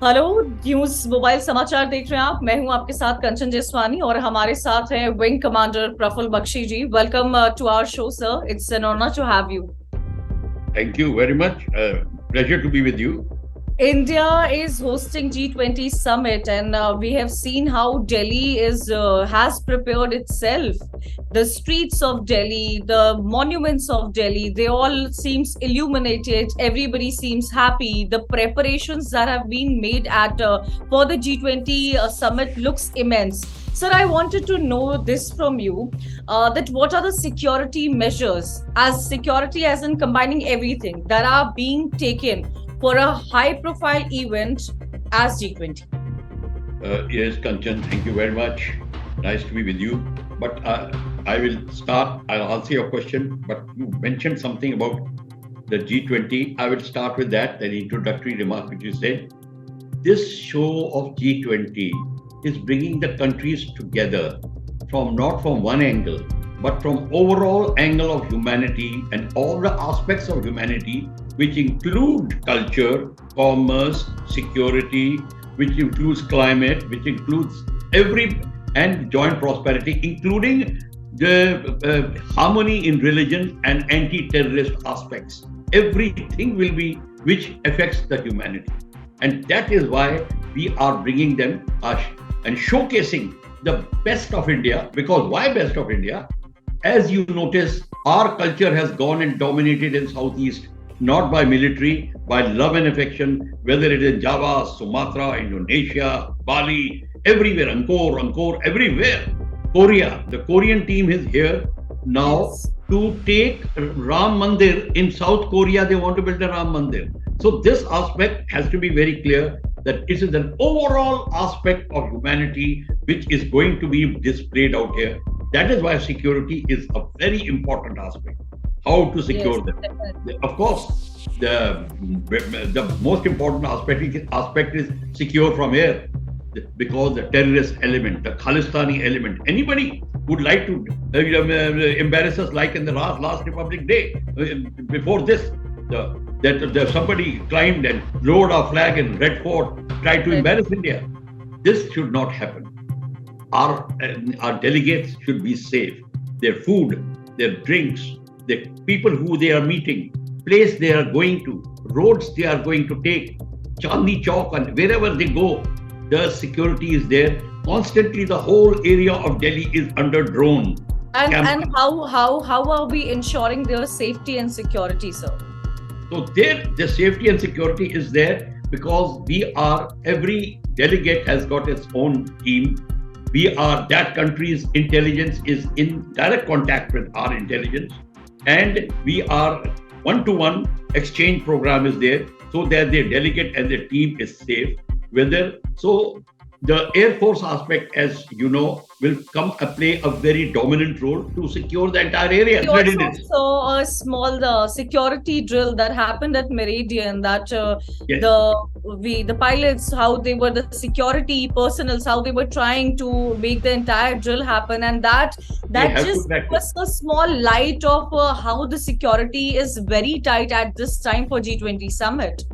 Hello. News mobile समाचार देख रहे हैं आप। मैं हूं आपके साथ कंचन जसवानी और हमारे साथ हैं wing commander Praful Bakshi ji. Welcome to our show sir. It's an honour to have you. Thank you very much. Pleasure to be with you. India is hosting G20 summit, and we have seen how Delhi is has prepared itself. The streets of Delhi, the monuments of Delhi, they all seems illuminated. Everybody seems happy. The preparations that have been made at for the G20 summit looks immense. Sir, I wanted to know this from you: that what are the security measures, as security as in combining everything, that are being taken for a high profile event as G20? Yes, Kanchan, thank you very much. Nice to be with you. But I will start, I'll answer your question. But you mentioned something about the G20. I will start with that, an introductory remark which you said. This show of G20 is bringing the countries together from not from one angle, but from overall angle of humanity and all the aspects of humanity, which include culture, commerce, security, which includes climate, which includes every and joint prosperity, including the harmony in religion and anti-terrorist aspects. Everything will be which affects the humanity, and that is why we are bringing them and showcasing the best of India. Because why best of India? As you notice, our culture has gone and dominated in Southeast, not by military, by love and affection, whether it is Java, Sumatra, Indonesia, Bali, everywhere, Angkor, everywhere. Korea, the Korean team is here now to take Ram Mandir in South Korea. They want to build a Ram Mandir. So this aspect has to be very clear, that it is an overall aspect of humanity which is going to be displayed out here. That is why security is a very important aspect. How to secure them. Definitely. Of course, the most important aspect is secure from here, because the terrorist element, the Khalistani element, anybody would like to embarrass us, like in the last Republic Day. Before this, somebody climbed and lowered our flag in Red Fort, tried to embarrass India. This should not happen. Our delegates should be safe. Their food, their drinks, the people who they are meeting, place they are going to, roads they are going to take, Chandni Chowk, and wherever they go, the security is there. Constantly, the whole area of Delhi is under drone. And how are we ensuring their safety and security, sir? So the safety and security is there because every delegate has got its own team. That country's intelligence is in direct contact with our intelligence, and we are one-to-one exchange program is there, so that the delegate and the team is safe. The Air Force aspect, as you know, will play a very dominant role to secure the entire area. We also saw a small security drill that happened at Meridian. That Yes. the pilots, how they were, the security personnel, how they were trying to make the entire drill happen, and that just was a small light of how the security is very tight at this time for G20 summit.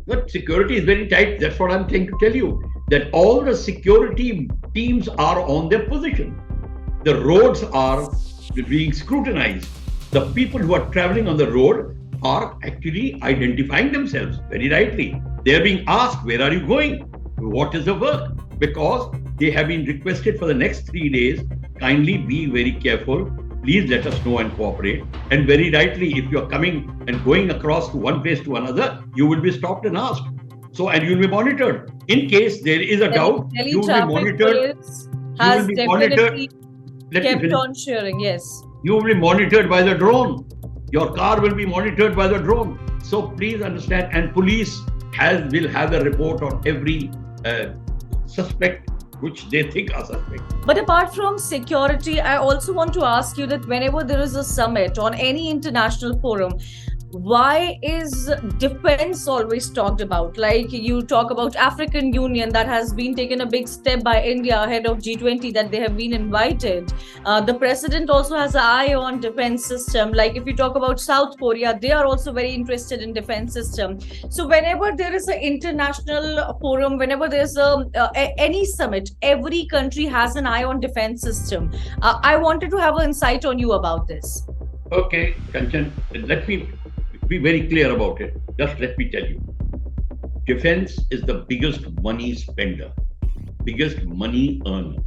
But security is very tight. That's what I'm trying to tell you. That all the security teams are on their position. The roads are being scrutinized. The people who are traveling on the road are actually identifying themselves very rightly. They're being asked, where are you going? What is the work? Because they have been requested for the next 3 days, kindly be very careful. Please let us know and cooperate. And very rightly, if you're coming and going across to one place to another, you will be stopped and asked. And you'll be monitored. In case there is a doubt, you will be monitored. Has definitely kept on sharing. Yes. You will be monitored by the drone. Your car will be monitored by the drone. So please understand. And police will have a report on every suspect which they think are suspect. But apart from security, I also want to ask you that whenever there is a summit on any international forum, why is defense always talked about? Like you talk about African Union that has been taken a big step by India ahead of G20, that they have been invited. The president also has an eye on defense system. Like if you talk about South Korea, they are also very interested in defense system. So whenever there is an international forum, whenever there's any summit, every country has an eye on defense system. I wanted to have an insight on you about this. Okay, Kanchan, let me be very clear about it. Just let me tell you. Defense is the biggest money spender, biggest money earner.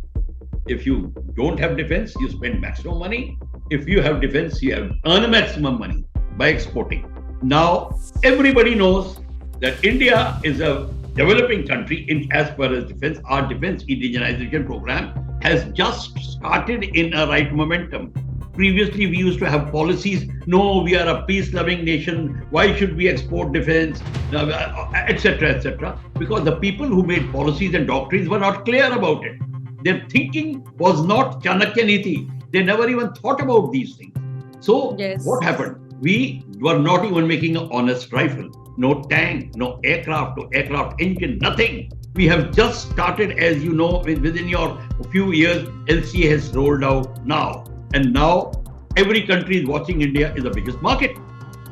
If you don't have defense, you spend maximum money. If you have defense, you have earn maximum money by exporting. Now, everybody knows that India is a developing country in as far as defense. Our defense indigenization program has just started in a right momentum. Previously, we used to have policies. No, we are a peace-loving nation. Why should we export defense, etc., etc.? Because the people who made policies and doctrines were not clear about it. Their thinking was not Chanakya Niti. They never even thought about these things. So Yes. what happened? We were not even making an honest rifle. No tank, no aircraft engine, nothing. We have just started, as you know, within your few years, LCA has rolled out now. And now every country is watching India is the biggest market.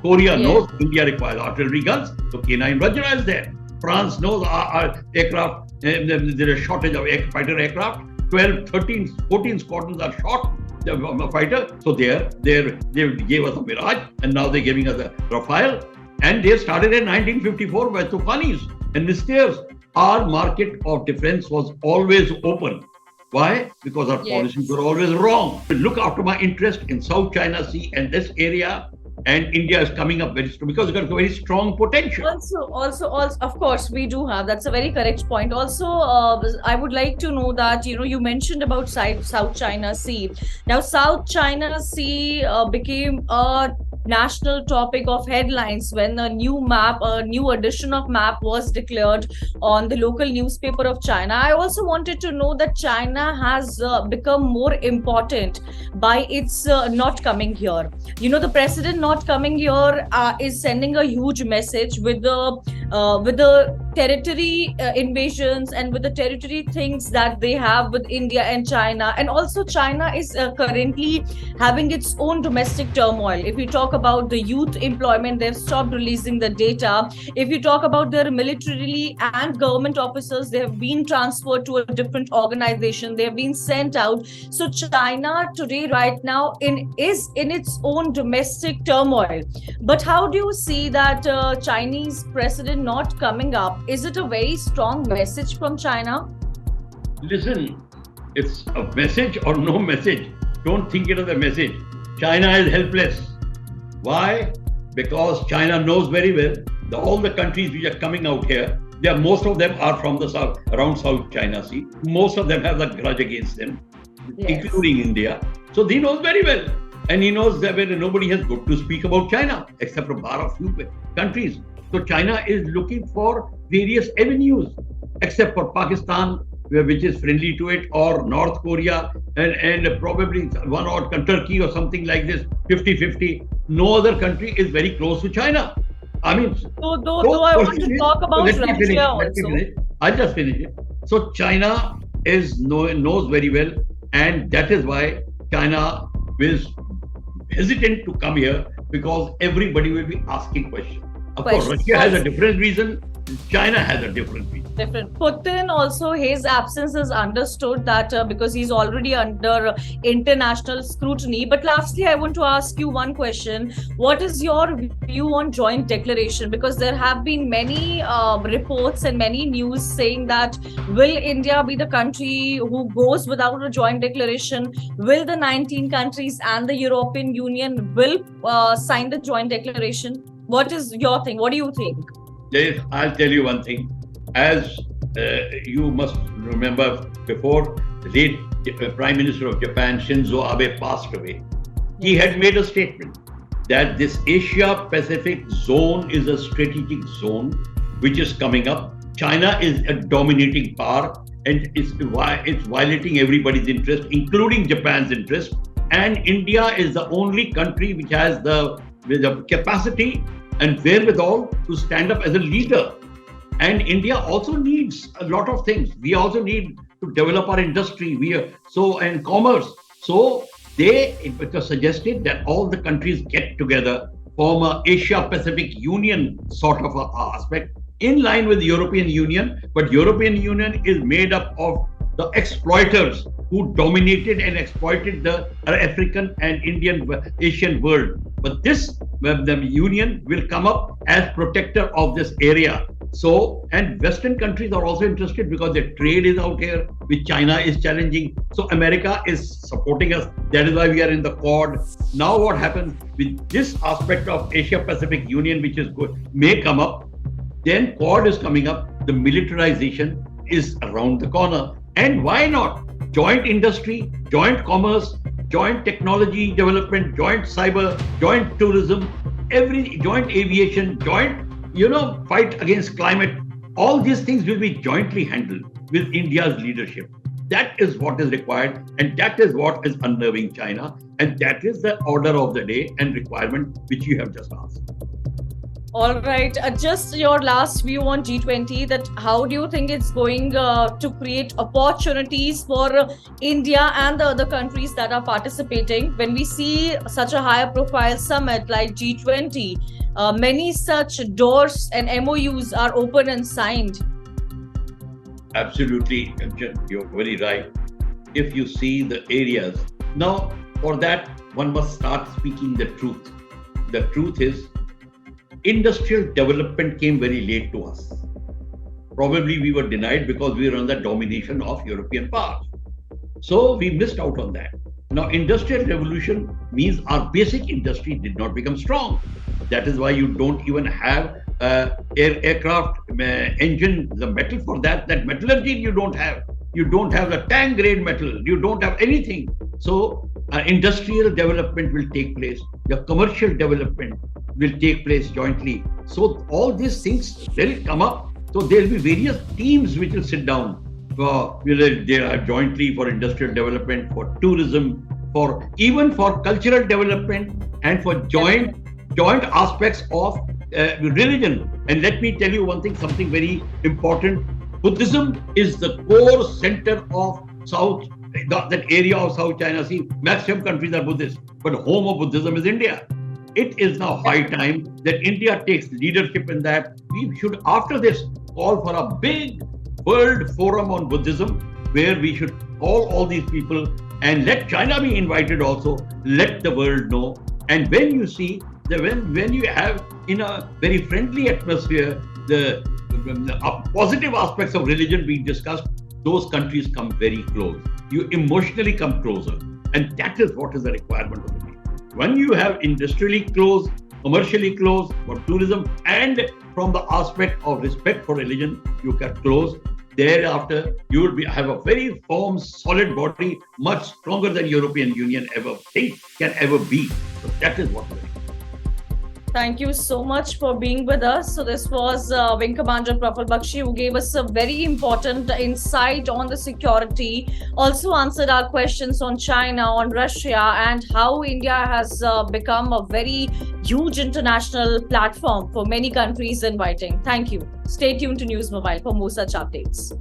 Korea knows India requires artillery guns, so K9 Vajra is there. France knows our aircraft, there is a shortage of fighter aircraft. 12, 13, 14 squadrons are short of fighter. So they gave us a Mirage, and now they're giving us a Rafale. And they started in 1954 by Tufanis and Misters. Our market of defense was always open. Why? Because our policies were always wrong. Look after my interest in South China Sea and this area, and India is coming up very strong because it's got a very strong potential. Also, of course, we do have. That's a very correct point. Also, I would like to know that you mentioned about South China Sea. Now, South China Sea became a national topic of headlines when a new edition of map was declared on the local newspaper of China. I also wanted to know that China has become more important by its not coming here. The president not coming here is sending a huge message with the territory invasions and with the territory things that they have with India and China. And also China is currently having its own domestic turmoil. If we talk about the youth employment, they've stopped releasing the data. If you talk about their military and government officers, they have been transferred to a different organization. They have been sent out. So China today, right now, is in its own domestic turmoil. But how do you see that Chinese president not coming up? Is it a very strong message from China? Listen, it's a message or no message. Don't think it as a message. China is helpless. Why? Because China knows very well that all the countries which are coming out here, most of them are from the south, around South China Sea. Most of them have a grudge against them, including India. So he knows very well. And he knows that nobody has good to speak about China, except for a few countries. So China is looking for various avenues, except for Pakistan, which is friendly to it, or North Korea, and probably one odd Turkey or something like this, 50-50. No other country is very close to China. I mean, though I want to talk about Russia also. I'll just finish it. So China knows very well, and that is why China is hesitant to come here, because everybody will be asking questions. Of course, Russia has a different reason. China has a different reason. Putin also, his absence is understood that because he's already under international scrutiny. But lastly, I want to ask you one question. What is your view on joint declaration? Because there have been many reports and many news saying that will India be the country who goes without a joint declaration? Will the 19 countries and the European Union will sign the joint declaration? What is your thing? What do you think? I'll tell you one thing. As you must remember, before the late Prime Minister of Japan, Shinzo Abe, passed away, he had made a statement that this Asia-Pacific zone is a strategic zone which is coming up. China is a dominating power, and it's violating everybody's interest, including Japan's interest. And India is the only country which has the with the capacity and wherewithal to stand up as a leader. And India also needs a lot of things. We also need to develop our industry. And commerce. So it was suggested that all the countries get together, form a Asia Pacific Union sort of a aspect in line with the European Union. But European Union is made up of the exploiters who dominated and exploited the African and Asian world. But the union will come up as protector of this area. So, and Western countries are also interested because their trade is out here, which China is challenging. So America is supporting us. That is why we are in the Quad. Now what happens with this aspect of Asia Pacific Union, which is good, may come up. Then Quad is coming up. The militarization is around the corner. And why not? Joint industry, joint commerce, joint technology development, joint cyber, joint tourism, joint aviation, joint, fight against climate. All these things will be jointly handled with India's leadership. That is what is required, and that is what is unnerving China. And that is the order of the day and requirement which you have just asked. All right. Just your last view on G20, that how do you think it's going to create opportunities for India and the other countries that are participating? When we see such a high profile summit like G20, many such doors and MOUs are open and signed. Absolutely, Kanchan, you're very right. If you see the areas, now for that, one must start speaking the truth. The truth is, industrial development came very late to us. Probably we were denied because we were under domination of European powers. So we missed out on that. Now, industrial revolution means our basic industry did not become strong. That is why you don't even have aircraft engine, the metal for that metallurgy you don't have. You don't have the tank grade metal. You don't have anything. So industrial development will take place. The commercial development will take place jointly. So all these things will come up. So there will be various teams which will sit down. They are jointly for industrial development, for tourism, even for cultural development, and for joint aspects of religion. And let me tell you one thing, something very important. Buddhism is the core center of that area of South China Sea. Maximum countries are Buddhist, but home of Buddhism is India. It is now high time that India takes leadership in that. We should, after this, call for a big world forum on Buddhism, where we should call all these people and let China be invited also, let the world know. And when you see, when you have in a very friendly atmosphere, the positive aspects of religion being discussed, those countries come very close. You emotionally come closer. And that is what is the requirement of the day. When you have industrially close, commercially close for tourism, and from the aspect of respect for religion, you get close. Thereafter, you will have a very firm, solid body, much stronger than European Union can ever be. So that is what we are. Thank you so much for being with us. So this was Wing Commander Praful Bakshi, who gave us a very important insight on the security, also answered our questions on China, on Russia, and how India has become a very huge international platform for many countries inviting. Thank you. Stay tuned to NewsMobile for more such updates.